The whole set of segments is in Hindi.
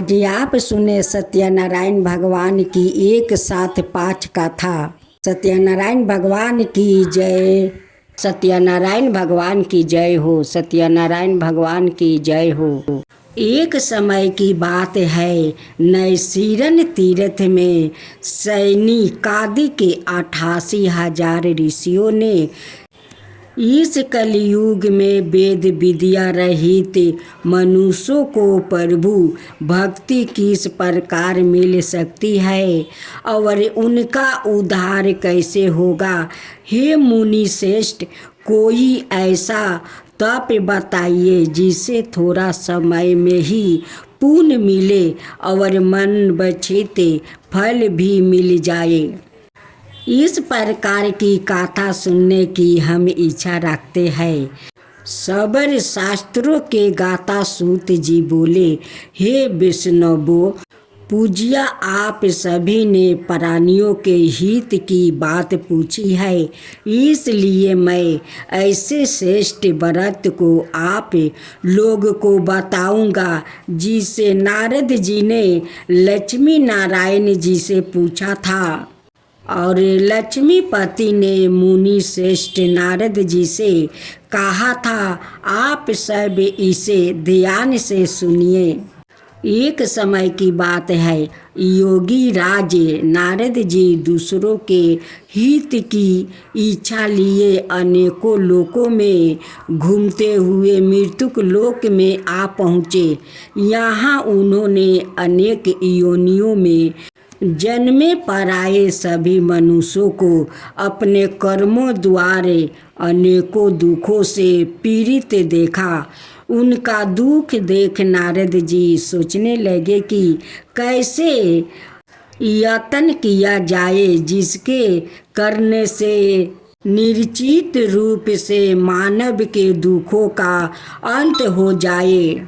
आज आप सुने सत्यनारायण भगवान की एक साथ पाठ कथा। सत्यनारायण भगवान की जय। सत्यनारायण भगवान की जय हो। सत्यनारायण भगवान की जय हो। एक समय की बात है, नैसीरन तीर्थ में सैनिकादि के 88,000 ऋषियों ने इस कलयुग में वेद विद्या रहित मनुष्यों को प्रभु भक्ति किस प्रकार मिल सकती है और उनका उद्धार कैसे होगा। हे मुनि श्रेष्ठ, कोई ऐसा तप बताइए जिससे थोड़ा समय में ही पुण्य मिले और मन बचित फल भी मिल जाए। इस प्रकार की कथा सुनने की हम इच्छा रखते हैं। सबर शास्त्रों के गाता सूत जी बोले, हे विष्णुवो, पूज्या आप सभी ने प्राणियों के हित की बात पूछी है, इसलिए मैं ऐसे श्रेष्ठ व्रत को आप लोग को बताऊंगा जिसे नारद जी ने लक्ष्मी नारायण जी से पूछा था और लक्ष्मीपति ने मुनि श्रेष्ठ नारद जी से कहा था, आप सब इसे ध्यान से सुनिए। एक समय की बात है, योगी राज नारद जी दूसरों के हित की इच्छा लिए अनेकों लोकों में घूमते हुए मृत्युक लोक में आ पहुँचे। यहाँ उन्होंने अनेक योनियों में जन्मे पराए सभी मनुष्यों को अपने कर्मों द्वारा अनेकों दुखों से पीड़ित देखा। उनका दुख देख नारद जी सोचने लगे कि कैसे यत्न किया जाए जिसके करने से निश्चित रूप से मानव के दुखों का अंत हो जाए।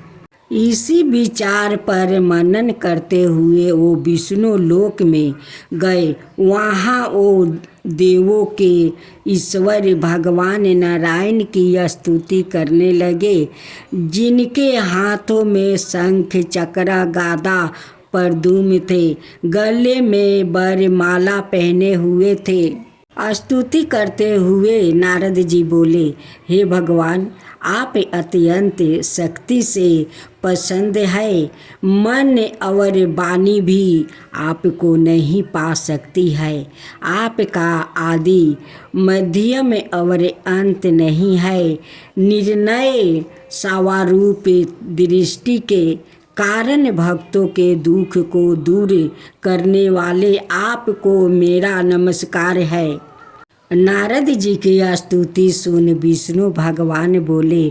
इसी विचार पर मनन करते हुए वो विष्णु लोक में गए। वहाँ वो देवों के ईश्वर भगवान नारायण की स्तुति करने लगे, जिनके हाथों में शंख चक्र गदा प्रद्युम्न थे, गले में वरमाला पहने हुए थे। स्तुति करते हुए नारद जी बोले, हे भगवान, आप अत्यंत शक्ति से पसंद है। मन और वाणी भी आपको नहीं पा सकती है। आपका आदि मध्यम और अंत नहीं है। निर्णय स्वारूप दृष्टि के कारण भक्तों के दुख को दूर करने वाले आपको मेरा नमस्कार है। नारद जी की स्तुति सुन विष्णु भगवान बोले,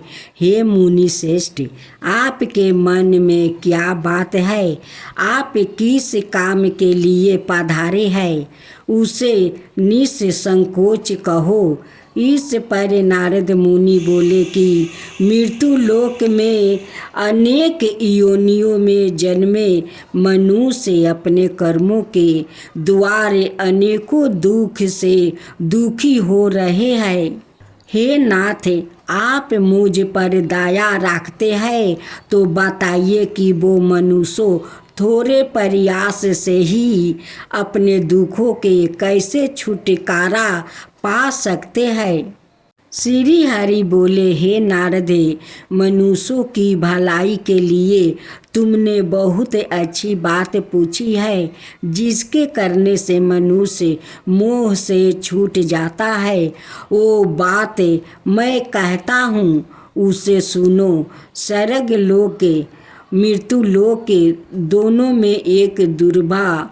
हे मुनि श्रेष्ठ, आपके मन में क्या बात है? आप किस काम के लिए पधारे हैं, उसे निसंकोच कहो। इस पर नारद मुनि बोले कि मृत्यु लोक में अनेक योनियों में जन्मे मनुष्य अपने कर्मों के द्वारे अनेकों दुख से दुखी हो रहे हैं। हे नाथ, आप मुझ पर दया रखते हैं तो बताइए कि वो मनुष्य थोड़े प्रयास से ही अपने दुखों के कैसे छुटकारा पा सकते हैं। श्री हरि बोले, हे नारद, मनुष्यों की भलाई के लिए तुमने बहुत अच्छी बात पूछी है, जिसके करने से मनुष्य मोह से छूट जाता है। वो बात मैं कहता हूँ, उसे सुनो। स्वर्ग लोक मृत्यु लोक दोनों में एक दुर्लभ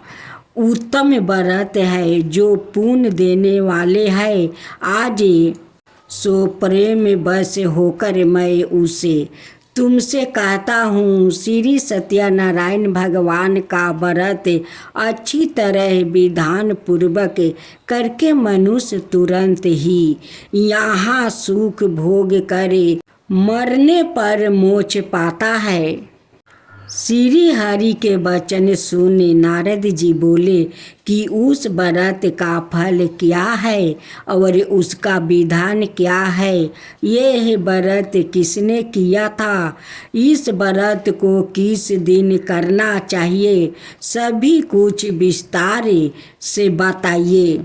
उत्तम व्रत है जो पुण्य देने वाले है। आज सो प्रेम बस होकर मैं उसे तुमसे कहता हूँ, श्री सत्यनारायण भगवान का व्रत अच्छी तरह विधान पूर्वक करके मनुष्य तुरंत ही यहाँ सुख भोग करे मरने पर मोक्ष पाता है। श्री हरि के वचन सुने नारद जी बोले कि उस व्रत का फल क्या है और उसका विधान क्या है। यह व्रत किसने किया था, इस व्रत को किस दिन करना चाहिए, सभी कुछ विस्तार से बताइए।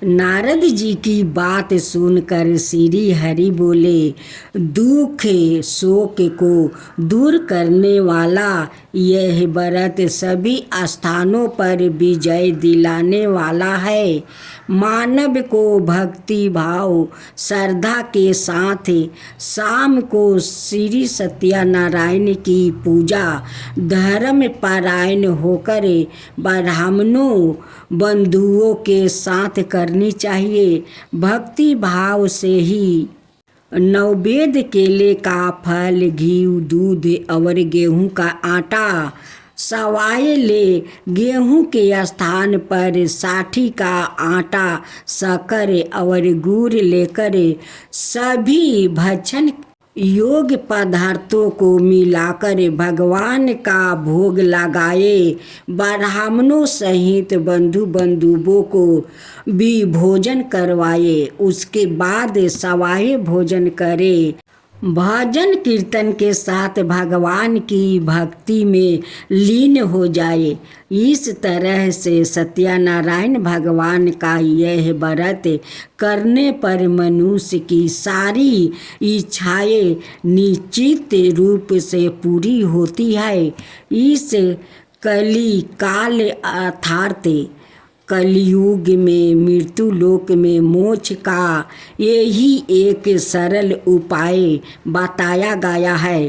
नारद जी की बात सुनकर श्री हरि बोले, दुख शोक को दूर करने वाला यह व्रत सभी स्थानों पर विजय दिलाने वाला है। मानव को भक्ति भाव श्रद्धा के साथ शाम को श्री सत्यनारायण की पूजा धर्म परायण होकर ब्राह्मणों बंधुओं के साथ करनी चाहिए। भक्ति भाव से ही नववेद केले का फल, घी, दूध और गेहूं का आटा सवाए ले। गेहूं के स्थान पर साठी का आटा, शक्कर और गुड़ लेकर सभी भक्षण योग्य पदार्थों को मिलाकर भगवान का भोग लगाए। ब्राह्मणों सहित बंधु बंधुओं को भी भोजन करवाए। उसके बाद सवाए भोजन करे। भजन कीर्तन के साथ भगवान की भक्ति में लीन हो जाए। इस तरह से सत्यनारायण भगवान का यह व्रत करने पर मनुष्य की सारी इच्छाएं निश्चित रूप से पूरी होती है। इस कली काल अर्थात कलयुग में मृत्यु लोक में मोक्ष का यही एक सरल उपाय बताया गया है।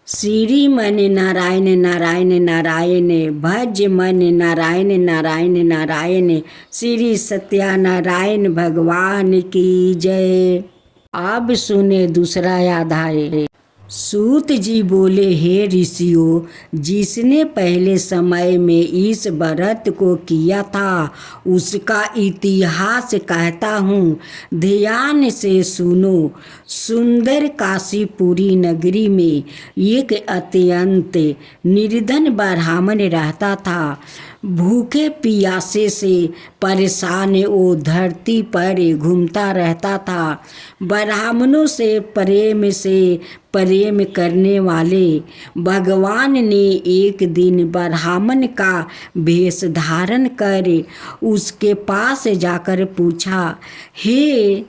श्री मन नारायण नारायण नारायण, भज मन नारायण नारायण नारायण। श्री सत्यनारायण भगवान की जय। अब सुने दूसरा अध्याय। सूत जी बोले, हे ऋषियों, जिसने पहले समय में इस व्रत को किया था उसका इतिहास कहता हूँ, ध्यान से सुनो। सुंदर काशीपुरी नगरी में एक अत्यंत निर्धन ब्राह्मण रहता था। भूखे प्यासे से परेशान वो धरती पर घूमता रहता था। ब्राह्मणों से प्रेम करने वाले भगवान ने एक दिन ब्राह्मण का वेश धारण कर उसके पास जाकर पूछा, हे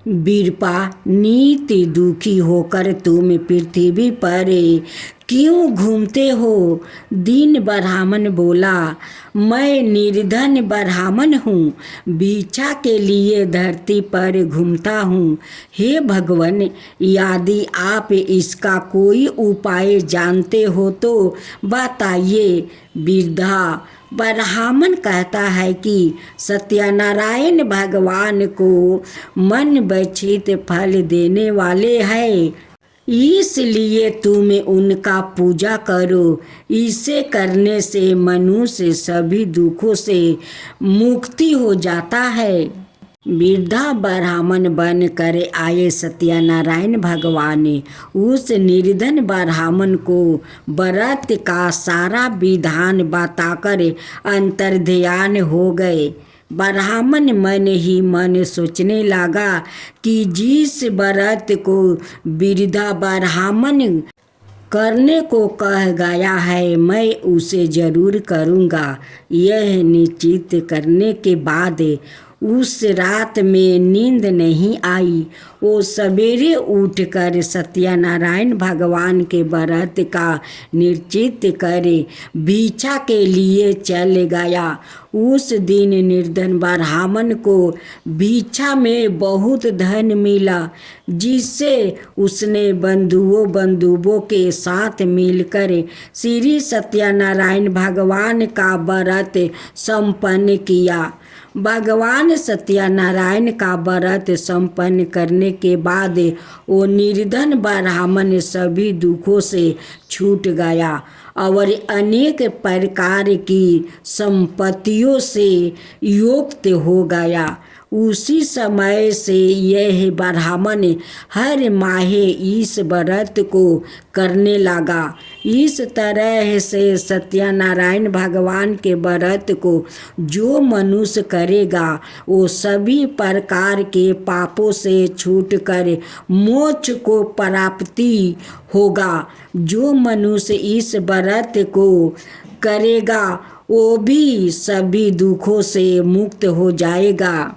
वीरपा, नित्य दुखी होकर तुम पृथ्वी पर क्यों घूमते हो? दीन ब्राह्मण बोला, मैं निर्धन ब्राह्मण हूँ, भिक्षा के लिए धरती पर घूमता हूँ। हे भगवान, यदि आप इसका कोई उपाय जानते हो तो बताइए। वृद्धा ब्राह्मण कहता है कि सत्यनारायण भगवान को मन वांछित फल देने वाले हैं, इसलिए तुम उनका पूजा करो। इसे करने से मनुष्य सभी दुखों से मुक्ति हो जाता है। वृद्धा ब्राह्मण बन कर आए सत्यनारायण भगवान उस निर्धन ब्राह्मण को व्रत का सारा विधान बताकर अंतर्ध्यान हो गए। ब्राह्मण मन ही मन सोचने लगा कि जिस व्रत को वृद्धा ब्राह्मण करने को कह गया है, मैं उसे जरूर करूँगा। यह निश्चित करने के बाद उस रात में नींद नहीं आई। वो सवेरे उठकर सत्यनारायण भगवान के व्रत का निश्चित करे भिक्षा के लिए चल गया। उस दिन निर्धन ब्राह्मण को भिक्षा में बहुत धन मिला, जिससे उसने बंधुओं के साथ मिलकर श्री सत्यनारायण भगवान का व्रत संपन्न किया। भगवान सत्यनारायण का व्रत संपन्न करने के बाद वो निर्धन ब्राह्मण सभी दुखों से छूट गया और अनेक प्रकार की संपत्तियों से युक्त हो गया। उसी समय से यह ब्राह्मण हर माहे इस व्रत को करने लगा। इस तरह से सत्यनारायण भगवान के व्रत को जो मनुष्य करेगा वो सभी प्रकार के पापों से छूटकर मोक्ष को प्राप्ति होगा। जो मनुष्य इस व्रत को करेगा वो भी सभी दुखों से मुक्त हो जाएगा।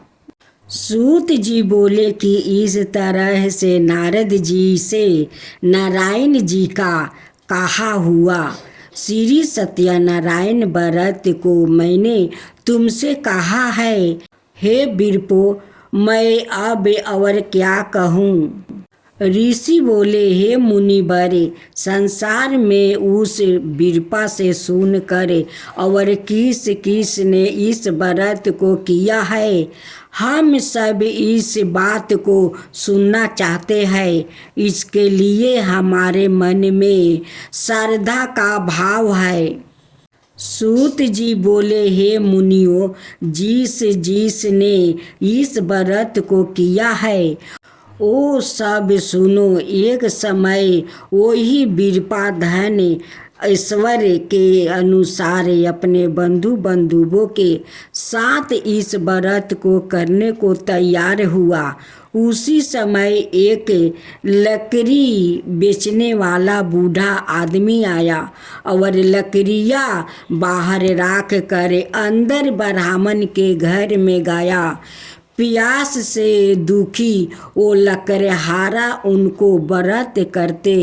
सूत जी बोले कि इस तरह से नारद जी से नारायण जी का कहा हुआ। श्री सत्यनारायण व्रत को मैंने तुमसे कहा है। हे विप्रो, मैं अब और क्या कहूँ। ऋषि बोले, हे मुनिवर, संसार में उस विप्र से सुन कर और किस किस ने इस व्रत को किया है, हम सब इस बात को सुनना चाहते हैं। इसके लिए हमारे मन में श्रद्धा का भाव है। सूत जी बोले, हे मुनियों, जिस जिस ने इस व्रत को किया है ओ सब सुनो। एक समय वही विप्र धन ऐश्वर्य के अनुसार अपने बंधु बंधुओं के साथ इस व्रत को करने को तैयार हुआ। उसी समय एक लकड़ी बेचने वाला बूढ़ा आदमी आया और लकड़ियाँ बाहर रख कर अंदर ब्राह्मण के घर में गया। प्यास से दुखी वो लकड़हारा उनको व्रत करते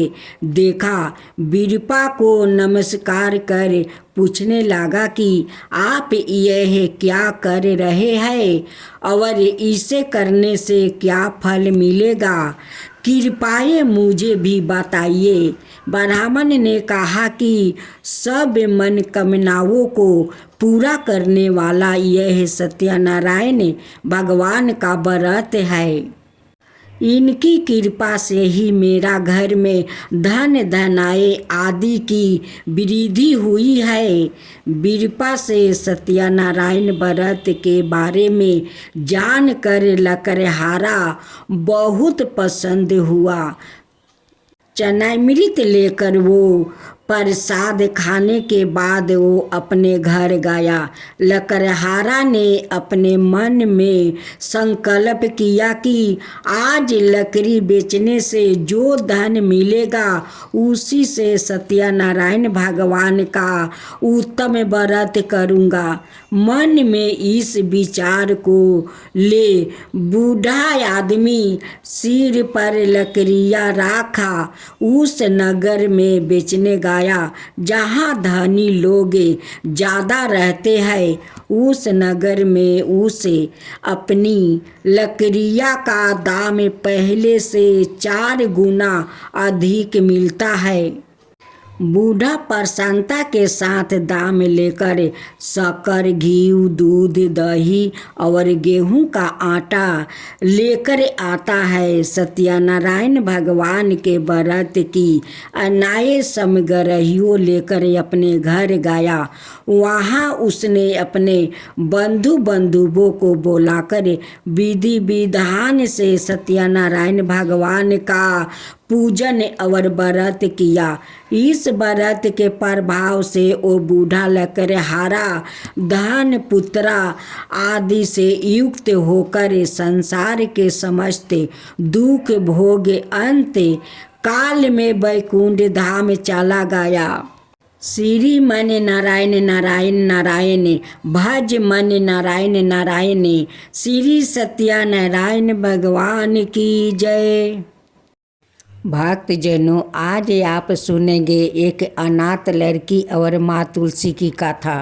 देखा। विप्र को नमस्कार कर पूछने लगा कि आप यह क्या कर रहे हैं और इसे करने से क्या फल मिलेगा, कृपया मुझे भी बताइए। ब्राह्मण ने कहा कि सब मन कामनाओं को पूरा करने वाला यह सत्यनारायण भगवान का व्रत है। इनकी कृपा से ही मेरा घर में धन धनाए आदि की वृद्धि हुई है। विप्र से सत्यनारायण व्रत के बारे में जानकर लकड़हारा बहुत पसंद हुआ। चनामृत लेकर वो प्रसाद खाने के बाद वो अपने घर गया। लकड़हारा ने अपने मन में संकल्प किया कि आज लकड़ी बेचने से जो धन मिलेगा उसी से सत्यनारायण भगवान का उत्तम व्रत करूँगा। मन में इस विचार को ले बूढ़ा आदमी सिर पर लकड़ियाँ रखा उस नगर में बेचने गया जहाँ धनी लोग ज़्यादा रहते हैं। उस नगर में उसे अपनी लकड़ियाँ का दाम पहले से 4 गुना अधिक मिलता है। बूढ़ा प्रसन्नता के साथ दाम लेकर शक्कर, घी, दूध, दही और गेहूं का आटा लेकर आता है। सत्यनारायण भगवान के व्रत की अनाय सामग्रियों लेकर अपने घर गया। वहाँ उसने अपने बंधु बंधुओं को बुलाकर विधि विधान से सत्यनारायण भगवान का पूजन और व्रत किया। इस व्रत के प्रभाव से वो बूढ़ा लकड़हारा धन पुत्रा आदि से युक्त होकर संसार के समस्त दुख भोग अंत काल में वैकुंठ धाम चला गया। श्री मन नारायण नारायण नारायण, भज मन नारायण नारायण। श्री सत्यनारायण भगवान की जय। भक्तजनों, आज आप सुनेंगे एक अनाथ लड़की और माँ तुलसी की कथा।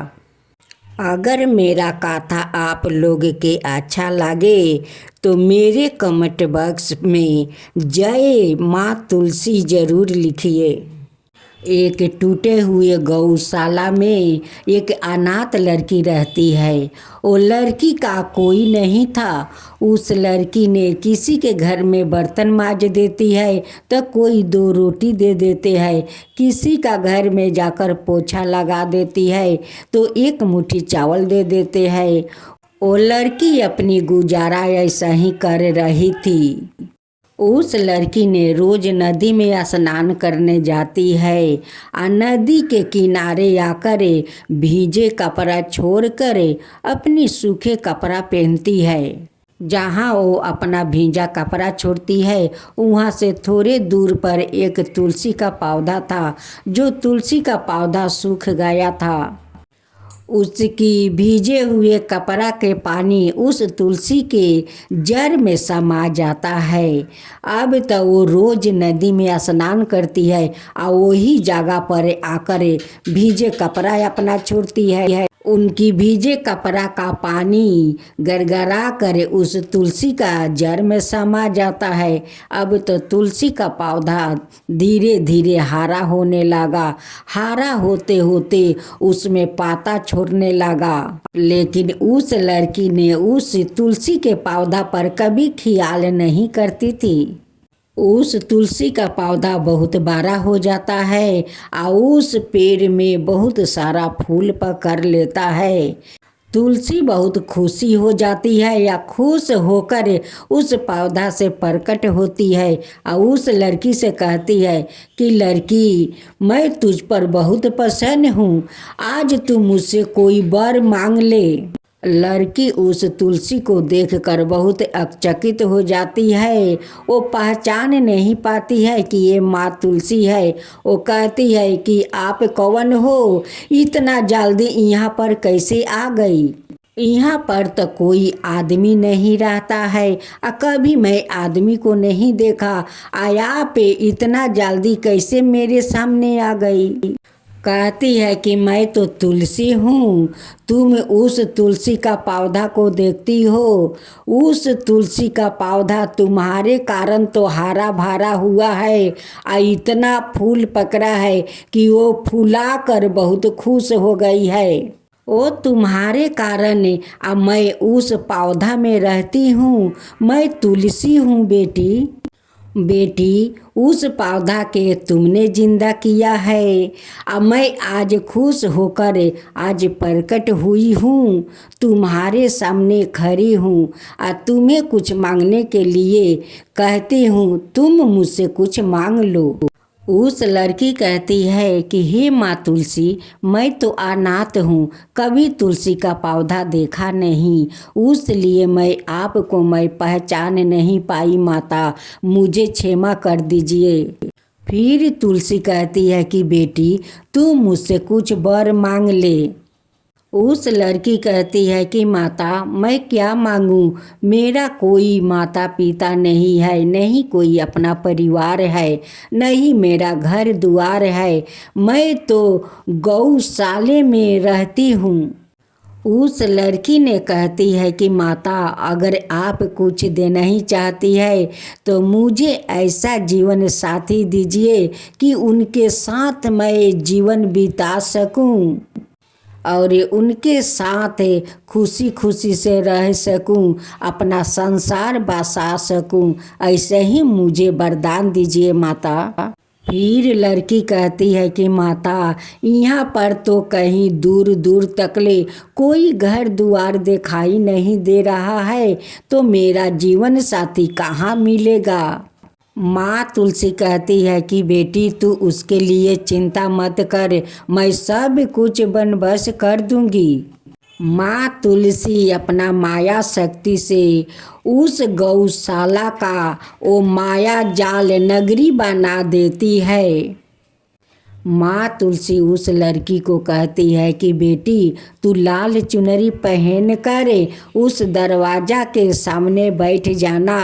अगर मेरा कथा आप लोग के अच्छा लगे तो मेरे कमेंट बॉक्स में जय माँ तुलसी ज़रूर लिखिए। एक टूटे हुए गौशाला में एक अनाथ लड़की रहती है। वो लड़की का कोई नहीं था। उस लड़की ने किसी के घर में बर्तन मांज देती है तो कोई 2 रोटी दे देते हैं, किसी का घर में जाकर पोछा लगा देती है तो 1 मुट्ठी चावल दे देते हैं। वो लड़की अपनी गुजारा ऐसा ही कर रही थी। उस लड़की ने रोज नदी में स्नान करने जाती है और नदी के किनारे आकर भीजे कपड़ा छोड़कर अपनी सूखे कपड़ा पहनती है। जहाँ वो अपना भींजा कपड़ा छोड़ती है वहाँ से थोड़े दूर पर एक तुलसी का पौधा था। जो तुलसी का पौधा सूख गया था, उसकी भीजे हुए कपड़ा के पानी उस तुलसी के जड़ में समा जाता है। अब तो वो रोज नदी में स्नान करती है और वही जगह पर आकर भीजे कपड़ा अपना छोड़ती है। उनकी भीजे कपड़ा का पानी गड़गड़ा कर उस तुलसी का जड़ में समा जाता है। अब तो तुलसी का पौधा धीरे धीरे हरा होने लगा। हरा होते होते उसमें पाता छोड़ने लगा। लेकिन उस लड़की ने उस तुलसी के पौधा पर कभी ख्याल नहीं करती थी। उस तुलसी का पौधा बहुत बड़ा हो जाता है और उस पेड़ में बहुत सारा फूल पकड़ लेता है। तुलसी बहुत खुशी हो जाती है या खुश होकर उस पौधा से प्रकट होती है और उस लड़की से कहती है कि लड़की, मैं तुझ पर बहुत प्रसन्न हूँ, आज तू मुझसे कोई वर मांग ले। लड़की उस तुलसी को देखकर बहुत अचकित हो जाती है। वो पहचान नहीं पाती है कि ये माँ तुलसी है। वो कहती है कि आप कौन हो, इतना जल्दी यहाँ पर कैसे आ गई? यहाँ पर तो कोई आदमी नहीं रहता है और कभी मैं आदमी को नहीं देखा। आया पे इतना जल्दी कैसे मेरे सामने आ गई? कहती है कि मैं तो तुलसी हूँ, तुम उस तुलसी का पौधा को देखती हो। उस तुलसी का पौधा तुम्हारे कारण तो हरा भरा हुआ है और इतना फूल पकड़ा है कि वो फूला कर बहुत खुश हो गई है। वो तुम्हारे कारण अब मैं उस पौधा में रहती हूँ। मैं तुलसी हूँ बेटी। बेटी, उस पौधा के तुमने जिंदा किया है। अब मैं आज खुश होकर आज प्रकट हुई हूँ, तुम्हारे सामने खड़ी हूँ और तुम्हें कुछ मांगने के लिए कहती हूँ, तुम मुझसे कुछ मांग लो। उस लड़की कहती है कि हे माँ तुलसी, मैं तो अनाथ हूँ, कभी तुलसी का पौधा देखा नहीं, उसलिए मैं पहचान नहीं पाई माता, मुझे क्षमा कर दीजिए। फिर तुलसी कहती है कि बेटी, तू मुझसे कुछ वर मांग ले। उस लड़की कहती है कि माता, मैं क्या मांगूं? मेरा कोई माता पिता नहीं है, नहीं कोई अपना परिवार है, नहीं मेरा घर द्वार है, मैं तो गौशाले में रहती हूँ। उस लड़की ने कहती है कि माता, अगर आप कुछ देना ही चाहती है तो मुझे ऐसा जीवन साथी दीजिए कि उनके साथ मैं जीवन बिता सकूं और उनके साथ खुशी खुशी से रह सकूं, अपना संसार बसा सकूं। ऐसे ही मुझे वरदान दीजिए माता। फिर लड़की कहती है कि माता, यहाँ पर तो कहीं दूर दूर तकले कोई घर द्वार दिखाई नहीं दे रहा है, तो मेरा जीवन साथी कहाँ मिलेगा? माँ तुलसी कहती है कि बेटी, तू उसके लिए चिंता मत कर, मैं सब कुछ बंदोबस्त कर दूंगी। माँ तुलसी अपना माया शक्ति से उस गौशाला का वो माया जाल नगरी बना देती है। माँ तुलसी उस लड़की को कहती है कि बेटी, तू लाल चुनरी पहन कर उस दरवाजा के सामने बैठ जाना।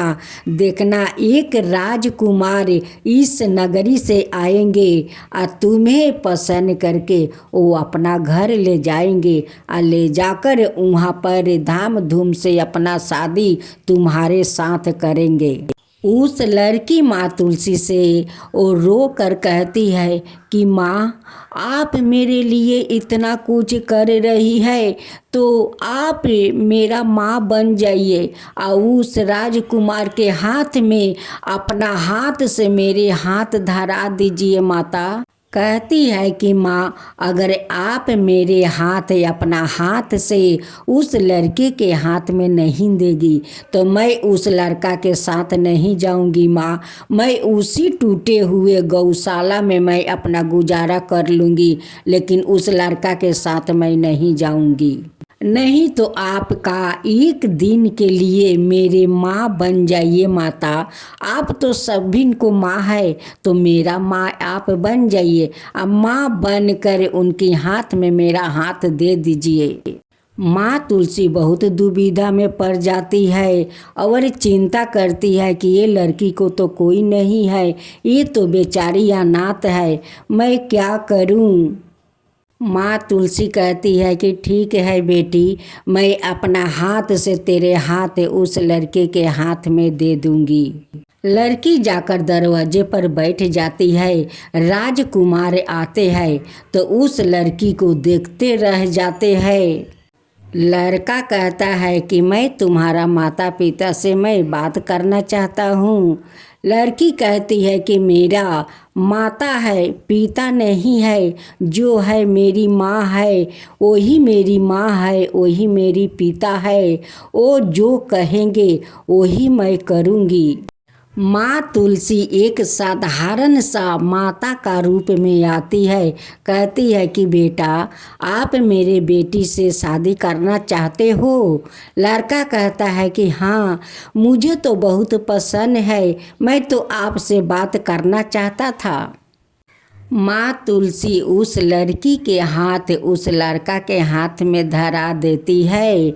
देखना एक राजकुमार इस नगरी से आएंगे और तुम्हें पसंद करके वो अपना घर ले जाएंगे और ले जाकर वहाँ पर धाम धूम से अपना शादी तुम्हारे साथ करेंगे। उस लड़की माँ तुलसी से वो रो कर कहती है कि माँ, आप मेरे लिए इतना कुछ कर रही है तो आप मेरा माँ बन जाइए और उस राजकुमार के हाथ में अपना हाथ से मेरे हाथ धरा दीजिए माता। कहती है कि माँ, अगर आप मेरे हाथ अपना हाथ से उस लड़के के हाथ में नहीं देगी तो मैं उस लड़का के साथ नहीं जाऊंगी माँ। मैं उसी टूटे हुए गौशाला में मैं अपना गुजारा कर लूँगी, लेकिन उस लड़का के साथ मैं नहीं जाऊंगी। नहीं तो आपका एक दिन के लिए मेरे माँ बन जाइए माता। आप तो सभी को माँ है, तो मेरा माँ आप बन जाइए। अब माँ बनकर उनके हाथ में मेरा हाथ दे दीजिए। माँ तुलसी बहुत दुविधा में पड़ जाती है और चिंता करती है कि ये लड़की को तो कोई नहीं है, ये तो बेचारी अनाथ है, मैं क्या करूँ। माँ तुलसी कहती है कि ठीक है बेटी, मैं अपना हाथ से तेरे हाथ उस लड़के के हाथ में दे दूंगी। लड़की जाकर दरवाजे पर बैठ जाती है। राजकुमार आते हैं तो उस लड़की को देखते रह जाते हैं। लड़का कहता है कि मैं तुम्हारा माता पिता से मैं बात करना चाहता हूँ। लड़की कहती है कि मेरा माता है, पिता नहीं है, जो है मेरी माँ है, वही मेरी माँ है, वही मेरी पिता है, वो जो कहेंगे वही मैं करूँगी। माँ तुलसी एक साधारण सा माता का रूप में आती है। कहती है कि बेटा, आप मेरे बेटी से शादी करना चाहते हो। लड़का कहता है कि हाँ, मुझे तो बहुत पसंद है, मैं तो आपसे बात करना चाहता था। माँ तुलसी उस लड़की के हाथ उस लड़का के हाथ में धरा देती है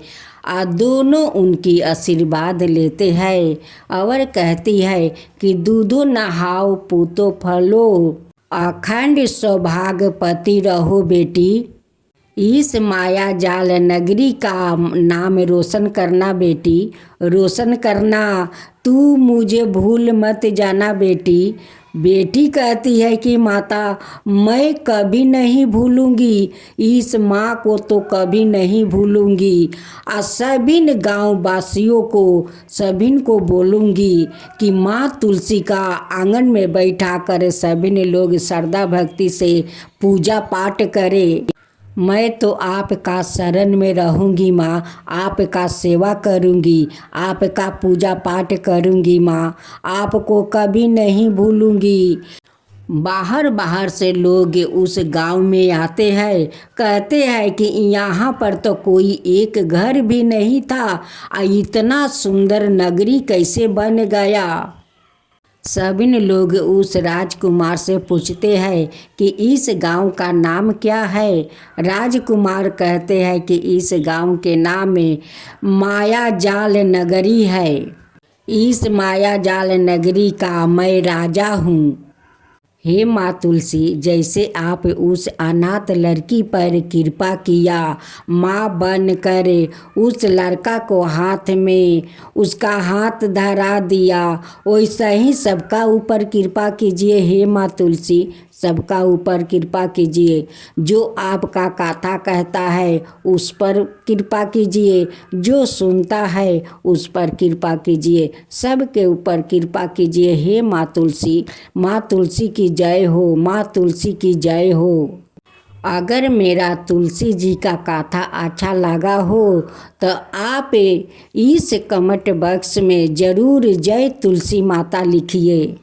और दोनों उनकी आशीर्वाद लेते हैं और कहती है कि दूधो नहाओ पूतो फलो, अखंड सौभाग्यवती रहो बेटी। इस माया जाल नगरी का नाम रोशन करना बेटी, रोशन करना। तू मुझे भूल मत जाना बेटी। बेटी कहती है कि माता, मैं कभी नहीं भूलूंगी, इस माँ को तो कभी नहीं भूलूंगी। और सभी गाँव वासियों को सभी को बोलूंगी कि माँ तुलसी का आंगन में बैठा कर सभी लोग श्रद्धा भक्ति से पूजा पाठ करें। मैं तो आपका शरण में रहूँगी माँ, आपका सेवा करूँगी, आपका पूजा पाठ करूँगी माँ, आपको कभी नहीं भूलूँगी। बाहर बाहर से लोग उस गांव में आते हैं। कहते हैं कि यहाँ पर तो कोई एक घर भी नहीं था, इतना सुंदर नगरी कैसे बन गया। सभी लोग उस राजकुमार से पूछते हैं कि इस गांव का नाम क्या है। राजकुमार कहते हैं कि इस गांव के नाम में माया जाल नगरी है। इस माया जाल नगरी का मैं राजा हूँ। हे माँ तुलसी, जैसे आप उस अनाथ लड़की पर कृपा किया, माँ बन कर उस लड़का को हाथ में उसका हाथ धरा दिया, वैसा ही सबका ऊपर कृपा कीजिए। हे माँ तुलसी, सबका ऊपर कृपा कीजिए। जो आपका कथा कहता है उस पर कृपा कीजिए, जो सुनता है उस पर कृपा कीजिए, सबके ऊपर कृपा कीजिए। हे माँ तुलसी, माँ तुलसी की जय हो, माँ तुलसी की जय हो। अगर मेरा तुलसी जी का कथा अच्छा लगा हो तो आप इस कमेंट बॉक्स में ज़रूर जय तुलसी माता लिखिए।